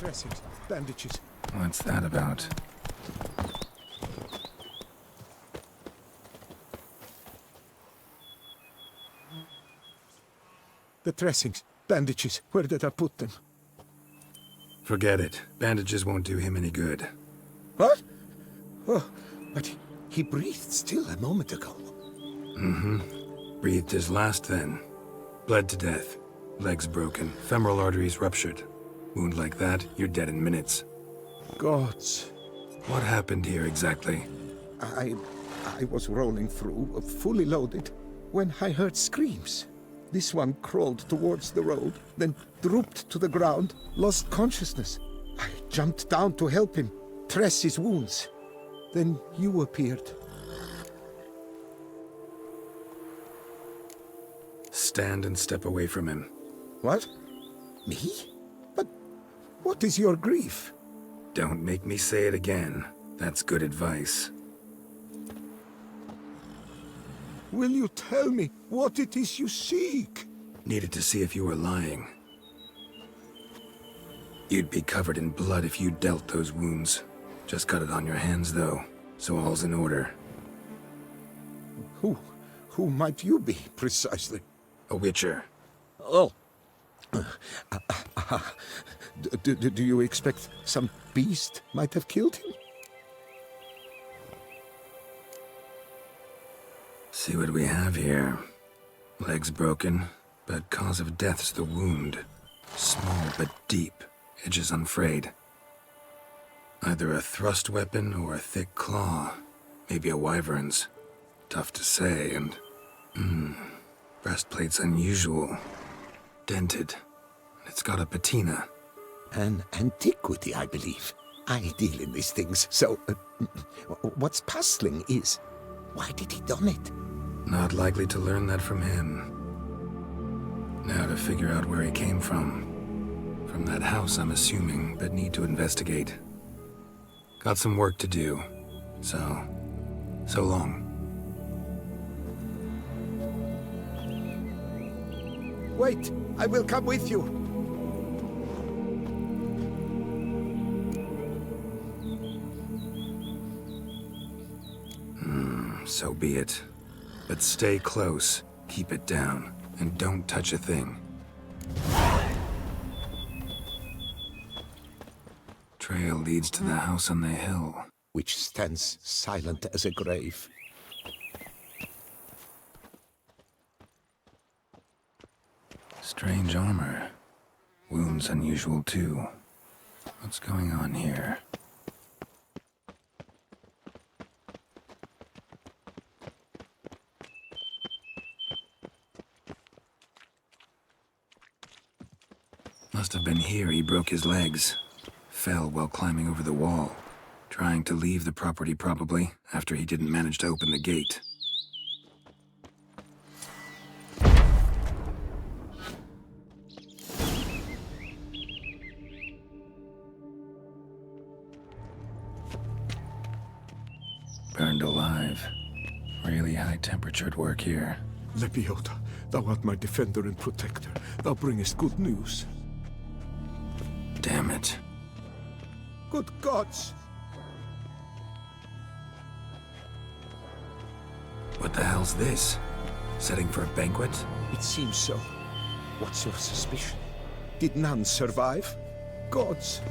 Dressings, bandages. What's that about? The dressings, bandages. Where did I put them? Forget it. Bandages won't do him any good. What? Oh, but he breathed still a moment ago. Breathed his last then. Bled to death. Legs broken. Femoral arteries ruptured. Wound like that, you're dead in minutes. Gods. What happened here exactly? I was rolling through, fully loaded, when I heard screams. This one crawled towards the road, then drooped to the ground, lost consciousness. I jumped down to help him, dress his wounds. Then you appeared. Stand and step away from him. What? Me? But what is your grief? Don't make me say it again. That's good advice. Will you tell me what it is you seek? Needed to see if you were lying. You'd be covered in blood if you dealt those wounds. Just got it on your hands, though, so all's in order. Who might you be, precisely? A witcher. Oh. Do you expect some beast might have killed him? See what we have here. Legs broken, but cause of death's the wound. Small but deep, edges unfrayed. Either a thrust weapon or a thick claw. Maybe a wyvern's. Tough to say, and... breastplate's unusual. Dented. It's got a patina. An antiquity, I believe. I deal in these things, so... what's puzzling is... why did he don it? Not likely to learn that from him. Now to figure out where he came from. From that house, I'm assuming, but need to investigate. Got some work to do. So long. Wait, I will come with you. So be it. But stay close, keep it down, and don't touch a thing. Trail leads to the house on the hill. Which stands silent as a grave. Strange armor. Wounds unusual too. What's going on here? Must have been here he broke his legs. Fell while climbing over the wall. Trying to leave the property probably, after he didn't manage to open the gate. Burned alive. Really high-temperatured work here. Lepiota, thou art my defender and protector. Thou bringest good news. Damn it. Good gods! What the hell's this? Setting for a banquet? It seems so. What's your suspicion? Did none survive? Gods!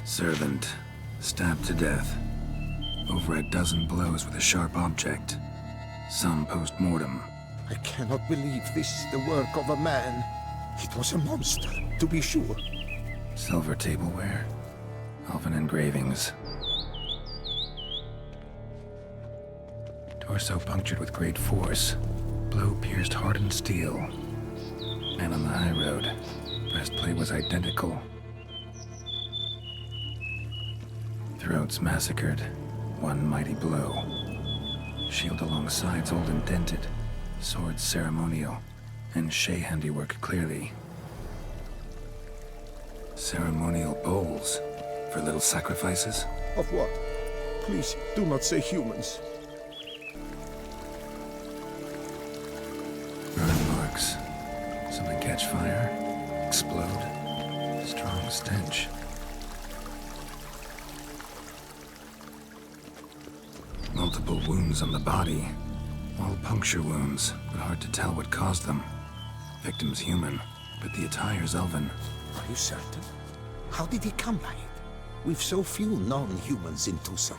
Servant. Stabbed to death. Over a dozen blows with a sharp object. Some post-mortem. I cannot believe this is the work of a man. It was a monster, to be sure. Silver tableware. Elven engravings. Torso punctured with great force. Blow pierced hardened steel. Man on the high road. Breastplate was identical. Throats massacred. One mighty blow. Shield along sides old and dented. Swords ceremonial. And Shay handiwork clearly. Ceremonial bowls. For little sacrifices? Of what? Please, do not say humans. catch fire, explode. Strong stench. Multiple wounds on the body. All puncture wounds, but hard to tell what caused them. Victim's human, but the attire's elven. Are you certain? How did he come by it? We've so few non-humans in Tucson.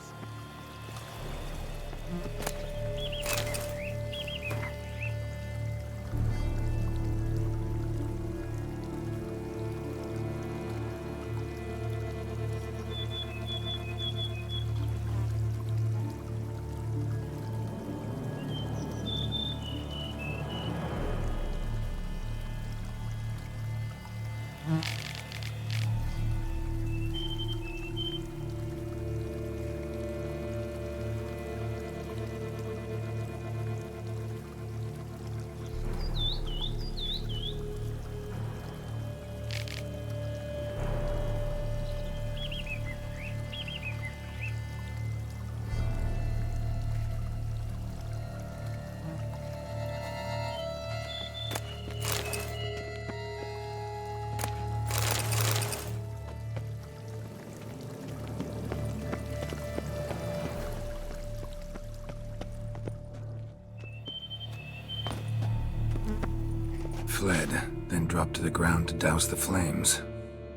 Fled, then dropped to the ground to douse the flames.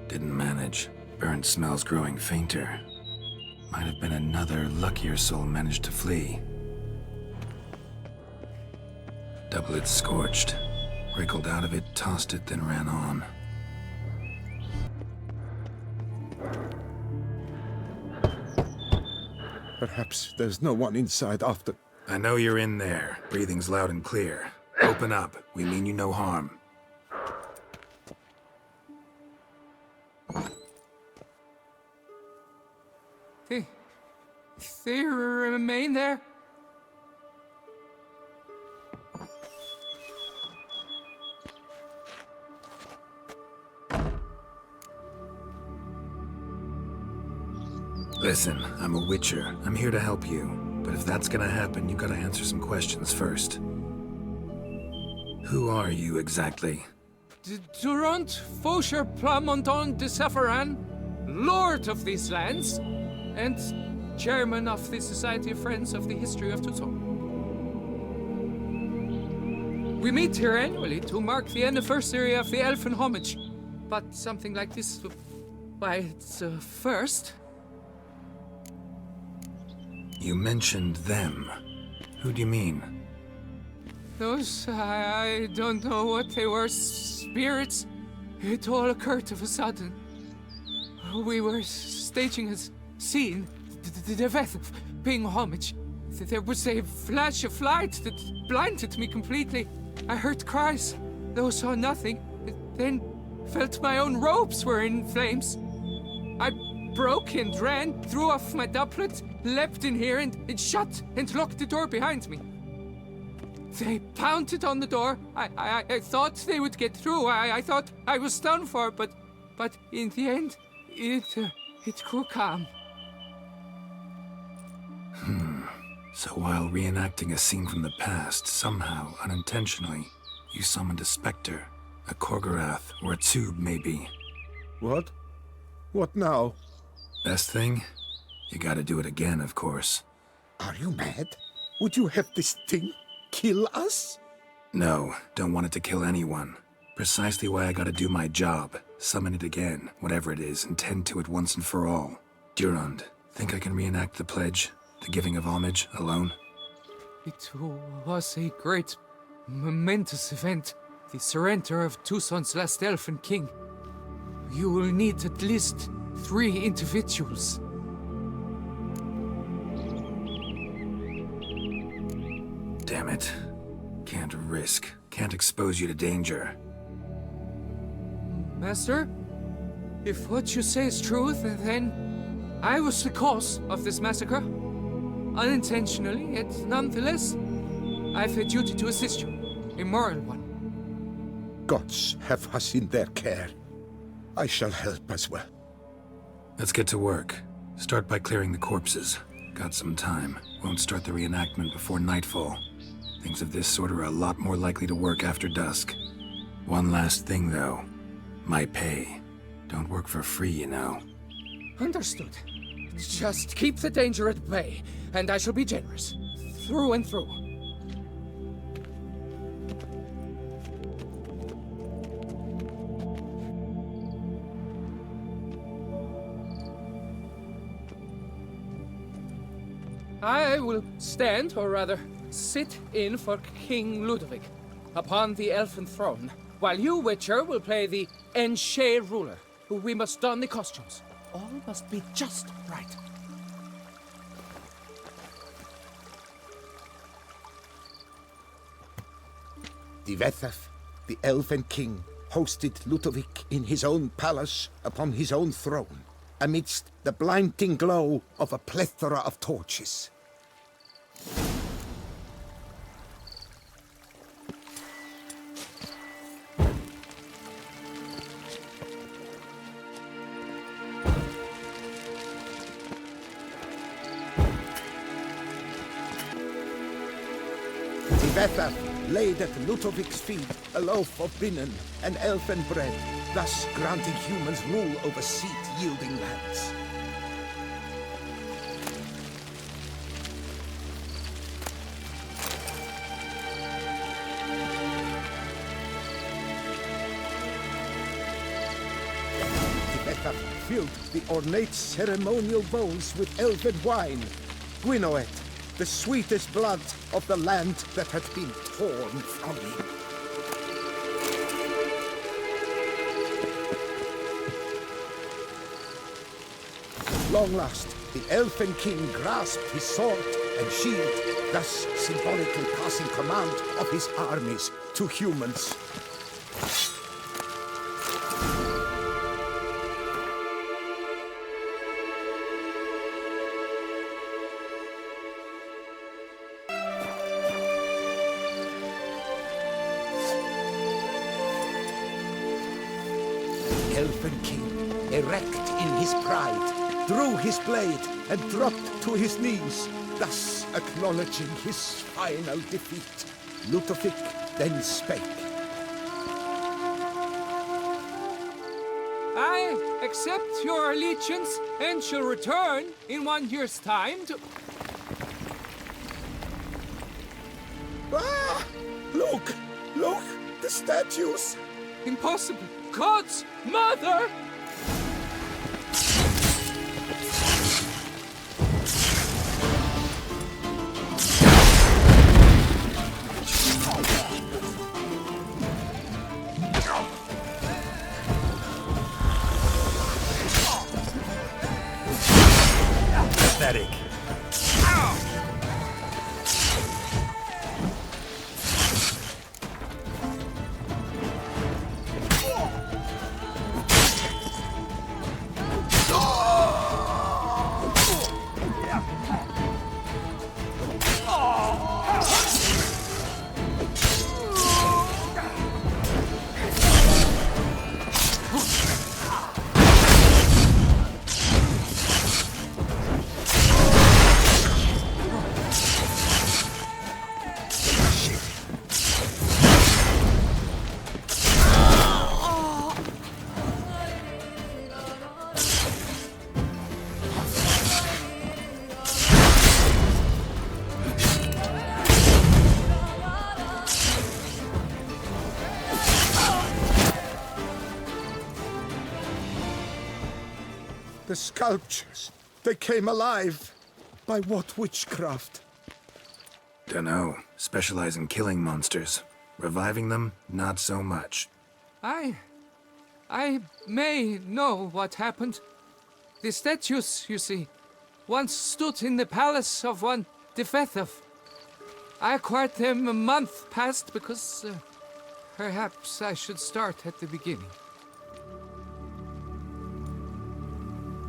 Didn't manage. Burnt smells growing fainter. Might have been another luckier soul managed to flee. Doublet scorched. Wriggled out of it, tossed it, then ran on. Perhaps there's no one inside after... I know you're in there. Breathing's loud and clear. Open up. We mean you no harm. They remain there? Listen, I'm a witcher. I'm here to help you. But if that's gonna happen, you gotta answer some questions first. Who are you exactly? Durant Faucher Plamonton de Safaran, Lord of these lands, and Chairman of the Society of Friends of the History of Tucson. We meet here annually to mark the anniversary of the Elfin Homage, but something like this, why, it's a first. You mentioned them. Who do you mean? Those, I don't know what they were, spirits. It all occurred of a sudden. We were staging a scene, the death of paying homage. There was a flash of light that blinded me completely. I heard cries, though saw nothing, then felt my own robes were in flames. I broke and ran, threw off my doublet, leapt in here and shut and locked the door behind me. They pounded on the door. I thought they would get through. I thought I was done for, but in the end, it grew calm. So while reenacting a scene from the past, somehow, unintentionally, you summoned a specter, a Korgorath, or a tube, maybe. What? What now? Best thing? You gotta do it again, of course. Are you mad? Would you have this thing kill us? No, don't want it to kill anyone. Precisely why I gotta do my job. Summon it again, whatever it is, and tend to it once and for all. Durand, think I can reenact the pledge? The giving of homage, alone? It was a great, momentous event. The surrender of Tucson's last elfin king. You will need at least 3 individuals. Damn it. Can't risk. Can't expose you to danger. Master, if what you say is true, then I was the cause of this massacre. Unintentionally, yet nonetheless, I've a duty to assist you. A moral one. Gods have us in their care. I shall help as well. Let's get to work. Start by clearing the corpses. Got some time. Won't start the reenactment before nightfall. Things of this sort are a lot more likely to work after dusk. One last thing, though. My pay. Don't work for free, you know. Understood. Just keep the danger at bay, and I shall be generous. Through and through. I will stand, or rather, sit in for King Ludovic upon the elfin throne, while you, Witcher, will play the Enche ruler, who we must don the costumes. All must be just right. Divethef, the elven king, hosted Ludovic in his own palace upon his own throne, amidst the blinding glow of a plethora of torches. Divethef laid at Ludovic's feet a loaf of binnen and elfin bread, thus granting humans rule over seed-yielding lands. Divethef filled the ornate ceremonial bowls with elfin wine, Gwinoet, the sweetest blood of the land that had been torn from me. Long last, the elfin king grasped his sword and shield, thus symbolically passing command of his armies to humans. Elfin king, erect in his pride, drew his blade and dropped to his knees, thus acknowledging his final defeat. Ludovic then spake. I accept your allegiance and shall return in 1 year's time to... Ah! Look! Look! The statues! Impossible! God's mother! Pathetic. The sculptures, they came alive. By what witchcraft? Dunno. Specialize in killing monsters. Reviving them, not so much. I may know what happened. The statues, you see, once stood in the palace of one Divethef. I acquired them a month past because perhaps I should start at the beginning.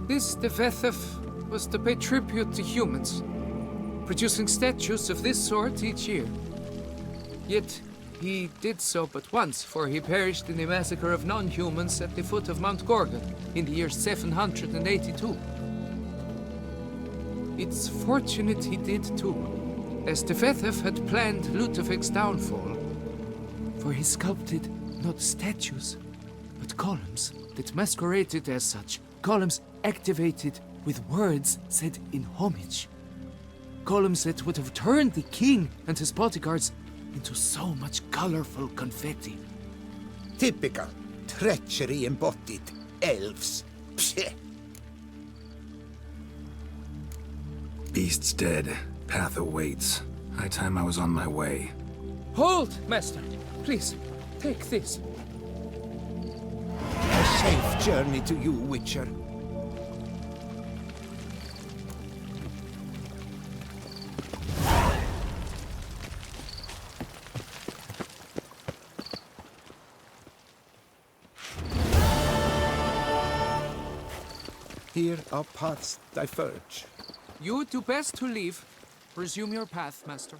This Divethef was to pay tribute to humans, producing statues of this sort each year. Yet he did so but once, for he perished in the massacre of non-humans at the foot of Mount Gorgon in the year 782. It's fortunate he did too, as Divethef had planned Ludovic's downfall, for he sculpted not statues, but columns that masqueraded as such. Columns activated with words said in homage. Columns that would have turned the king and his bodyguards into so much colorful confetti. Typical. Treachery embodied. Elves. Psheh. Beast's dead. Path awaits. High time I was on my way. Hold, master! Please, take this. A safe journey to you, Witcher. Here our paths diverge. You do best to leave. Resume your path, master.